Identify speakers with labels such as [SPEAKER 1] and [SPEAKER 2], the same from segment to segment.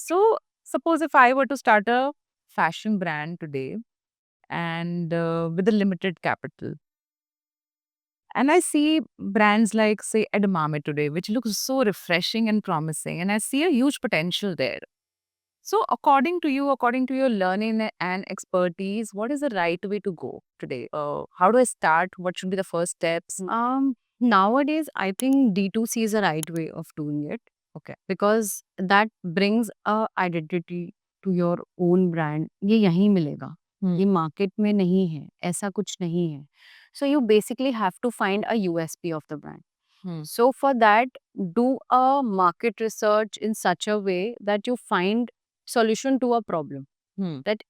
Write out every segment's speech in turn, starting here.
[SPEAKER 1] So, suppose if I were to start a fashion brand today and with a limited capital, and I see brands like, say, Edamame today, which looks so refreshing and promising, and I see a huge potential there. So, according to you, according to your learning and expertise, what is the right way to go today? How do I start? What should be the first steps?
[SPEAKER 2] Nowadays, I think D2C is the right way of doing it
[SPEAKER 1] Okay.
[SPEAKER 2] because that brings a identity to your own brand. ये यहीं मिलेगा,
[SPEAKER 1] Hmm.
[SPEAKER 2] ये market में नहीं है, ऐसा कुछ नहीं है. So you basically have to find a USP of the brand.
[SPEAKER 1] Hmm.
[SPEAKER 2] So for that, do a market research in such a way that you find solution to a problem.
[SPEAKER 1] Hmm.
[SPEAKER 2] That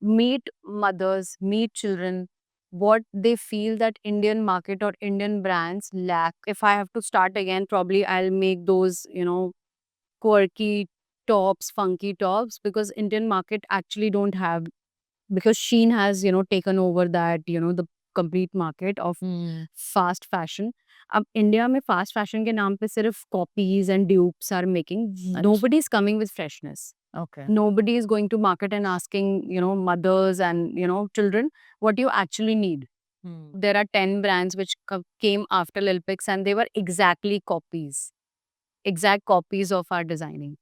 [SPEAKER 2] meet mothers, meet children, what they feel that Indian market or Indian brands lack. If I have to start again, probably I'll make those, quirky tops, funky tops, because Indian market actually don't have, because Sheen has, taken over that, the complete market of
[SPEAKER 1] Hmm.
[SPEAKER 2] fast fashion. अब India में fast fashion के नाम पे सिर्फ copies and dupes are making.
[SPEAKER 1] Ach-
[SPEAKER 2] nobody is coming with freshness.
[SPEAKER 1] Okay.
[SPEAKER 2] Nobody is going to market and asking, mothers and, children what you actually need.
[SPEAKER 1] Hmm.
[SPEAKER 2] There are 10 brands which came after Lil Pix and they were exact copies of our designing.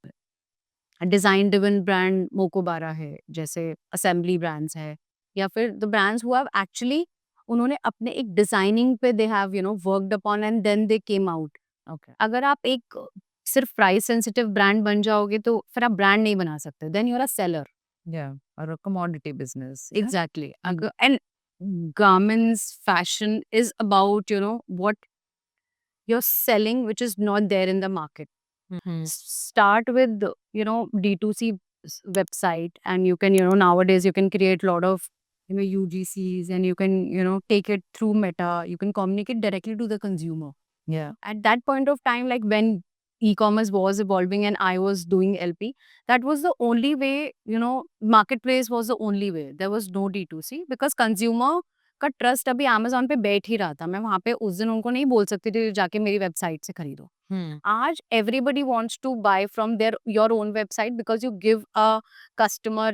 [SPEAKER 2] Design driven brand Mokobara है, जैसे assembly brands है, या फिर the brands who have actually उन्होंने अपने एक designing पे they have worked upon and then they came out.
[SPEAKER 1] Okay.
[SPEAKER 2] अगर आप एक सिर्फ प्राइस सेंसिटिव ब्रांड बन जाओगे तो फिर आप ब्रांड नहीं बना सकते. Then you are a seller.
[SPEAKER 1] Yeah. Or a commodity business. Yeah.
[SPEAKER 2] Exactly. And garments fashion is about what you're selling which is not there in the market.
[SPEAKER 1] Hmm.
[SPEAKER 2] Start with D2C website, and you can nowadays you can create a lot of UGCs, and you can take it through Meta. You can communicate directly to the consumer.
[SPEAKER 1] Yeah.
[SPEAKER 2] At that point of time, like when e-commerce was evolving and I was doing LP, that was the only way. Marketplace was the only way. There was no D2C because consumer का trust अभी Amazon पे बैठ ही रहा था. मैं वहाँ पे उस दिन उनको नहीं बोल सकती थी जाके मेरी वेबसाइट से खरीदो.
[SPEAKER 1] Hmm.
[SPEAKER 2] आज everybody wants to buy from your own website because you give a customer,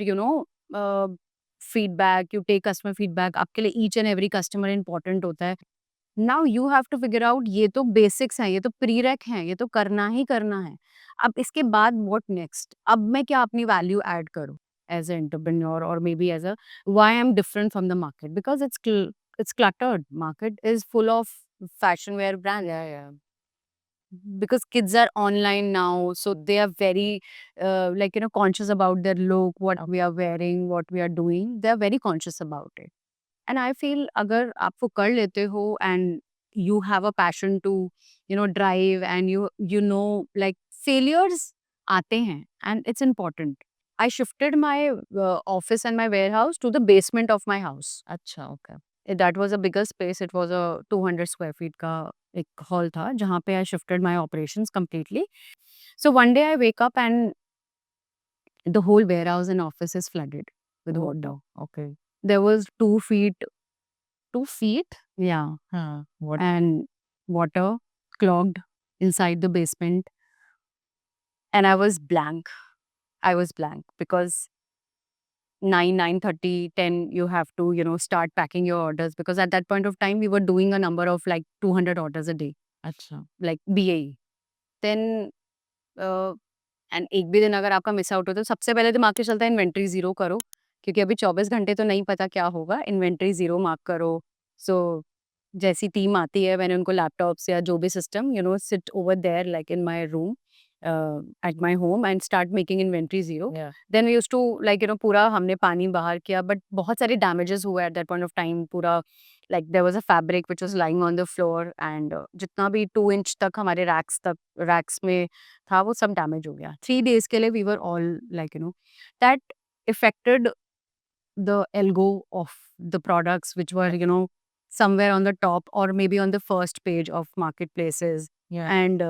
[SPEAKER 2] uh, feedback. You take customer feedback. आपके लिए each and every customer important होता है. Now you have to figure out, ये तो basics हैं, ये तो prereq हैं, ये तो करना ही करना है. अब इसके बाद what next? अब मैं क्या अपनी value add करूँ as an entrepreneur, or maybe as a why I'm different from the market, because it's cluttered. Market is full of fashion wear brands.
[SPEAKER 1] Yeah. Yeah.
[SPEAKER 2] Because kids are online now, so they are very conscious about their look, what we are wearing, what we are doing. They are very conscious about it. And I feel अगर आप वो कर लेते हो and you have a passion to drive, and like failures आते हैं and it's important. I shifted my office and my warehouse to the basement of my house.
[SPEAKER 1] Acha. Okay.
[SPEAKER 2] That was a bigger space. It was a 200 square feet का एक hall था जहाँ पे I shifted my operations completely. So one day I wake up and the whole warehouse and office is flooded with
[SPEAKER 1] Oh.
[SPEAKER 2] water.
[SPEAKER 1] Okay.
[SPEAKER 2] There was 2 feet,
[SPEAKER 1] 2 feet?
[SPEAKER 2] yeah,
[SPEAKER 1] What?
[SPEAKER 2] and water clogged inside the basement. And I was blank. I was blank because 9:30, 10, you have to, start packing your orders, because at that point of time, we were doing a number of like 200 orders a day,
[SPEAKER 1] Acha.
[SPEAKER 2] like BAE. Then, and एक भी दिन अगर आपका miss out हो तो सबसे पहले दिमाग में चलता है इन्वेंट्री ज़ीरो करो, क्योंकि अभी 24 घंटे तो नहीं पता क्या होगा, इन्वेंट्री ज़ीरो मार्क करो. सो जैसी टीम आती है, मैंने उनको लैपटॉप्स या जो भी system sit over there like in my room at my home and start making inventory zero.
[SPEAKER 1] Yeah.
[SPEAKER 2] Then we used to like पूरा हमने पानी बाहर किया, बट बहुत सारे डैमेजेस हुए at that point of time. पूरा like there was a fabric which was lying on the floor, and जितना भी 2 इंच तक हमारे रैक्स में था वो सब डैमेज हो गया. 3 डेज़ के लिए we were all like that affected the algo of the products which were somewhere on the top or maybe on the first page of marketplaces.
[SPEAKER 1] Yeah.
[SPEAKER 2] And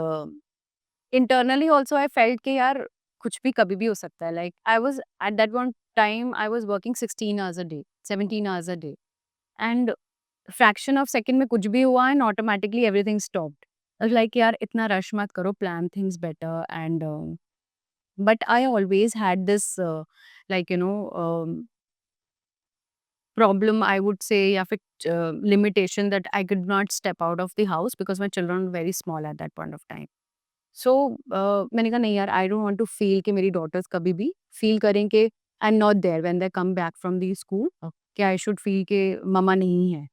[SPEAKER 2] internally also I felt कि यार कुछ भी कभी भी हो सकता है. Like I was at that one time I was working 16 hours a day, 17 hours a day, and fraction of second में कुछ भी हुआ and automatically everything stopped. I was like यार इतना rush मत करो, plan things better. And But I always had this like problem, I would say, या फिर limitation that I could not step out of the house because my children were very small at that point of time. So मैंने कहा नहीं यार, I don't want to feel कि मेरी daughters कभी भी feel करें कि I'm not there when they come back from the school, कि I should feel कि मम्मा नहीं है.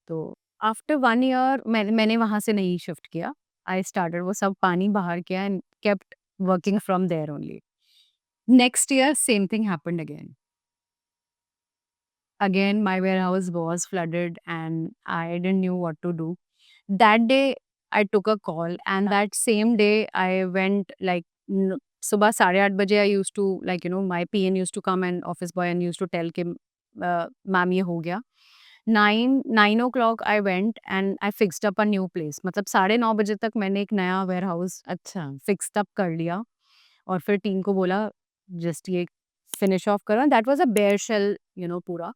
[SPEAKER 2] तो आफ्टर 1 ईयर मैंने वहाँ से नहीं शिफ्ट किया. आई स्टार्टेड वो सब पानी बाहर किया and kept working from there only. Next year same thing happened again. Again, my warehouse was flooded and I didn't knew what to do. That day, I took a call and that same day, I went like सुबह 8:30 बजे I used to like my PN used to come and office boy and used to tell कि ma'am ये हो गया. 9 o'clock I went and I fixed up a new place. मतलब 9:30 बजे तक मैंने एक नया warehouse
[SPEAKER 1] अच्छा.
[SPEAKER 2] फिक्स्ड अप कर लिया और फिर टीम को बोला जस्ट ये फिनिश ऑफ करो. That was a bare shell पूरा.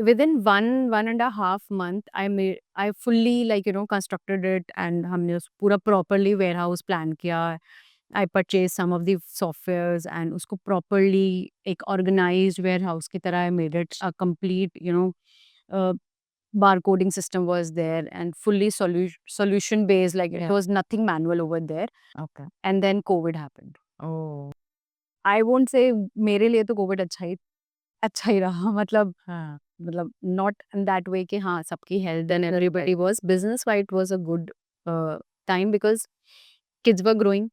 [SPEAKER 2] Within 1.5 month, I fully like constructed it and हमने उस पूरा properly warehouse plan किया. I purchased some of the softwares and उसको properly एक organized warehouse की तरह I made it a complete uh, barcoding system was there and fully solution based, like
[SPEAKER 1] Yeah.
[SPEAKER 2] it was nothing manual over there.
[SPEAKER 1] Okay.
[SPEAKER 2] And then COVID happened.
[SPEAKER 1] Oh.
[SPEAKER 2] I won't say मेरे लिए तो COVID अच्छा ही रहा.
[SPEAKER 1] हाँ.
[SPEAKER 2] मतलब not in that way कि हाँ सबकी health and everybody was business wise, it was a good time because kids were growing,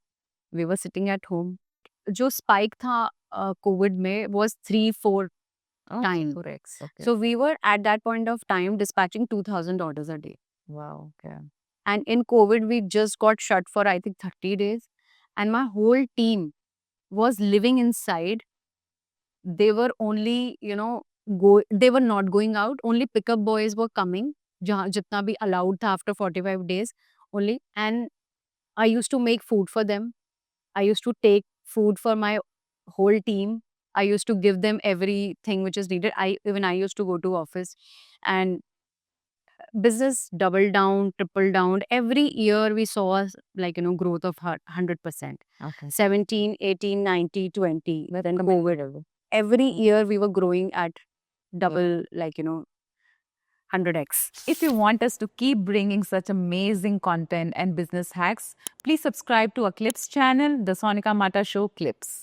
[SPEAKER 2] we were sitting at home. जो spike था COVID में was 3-4
[SPEAKER 1] Oh,
[SPEAKER 2] time.
[SPEAKER 1] 4x. Okay.
[SPEAKER 2] So we were at that point of time dispatching 2,000 orders a day.
[SPEAKER 1] Wow. Okay.
[SPEAKER 2] And in COVID, we just got shut for I think 30 days. And my whole team was living inside. They were only, they were not going out. Only pickup boys were coming. Jitna bhi allowed tha after 45 days only. And I used to make food for them. I used to take food for my whole team. I used to give them everything which is needed. I used to go to office and business doubled down, tripled down. Every year we saw like, growth of 100%.
[SPEAKER 1] Okay.
[SPEAKER 2] 17, 18, 90, 20. Then COVID. Every year we were growing at double, like, 100x.
[SPEAKER 1] If you want us to keep bringing such amazing content and business hacks, please subscribe to our Clips channel, The Sonika Mata Show Clips.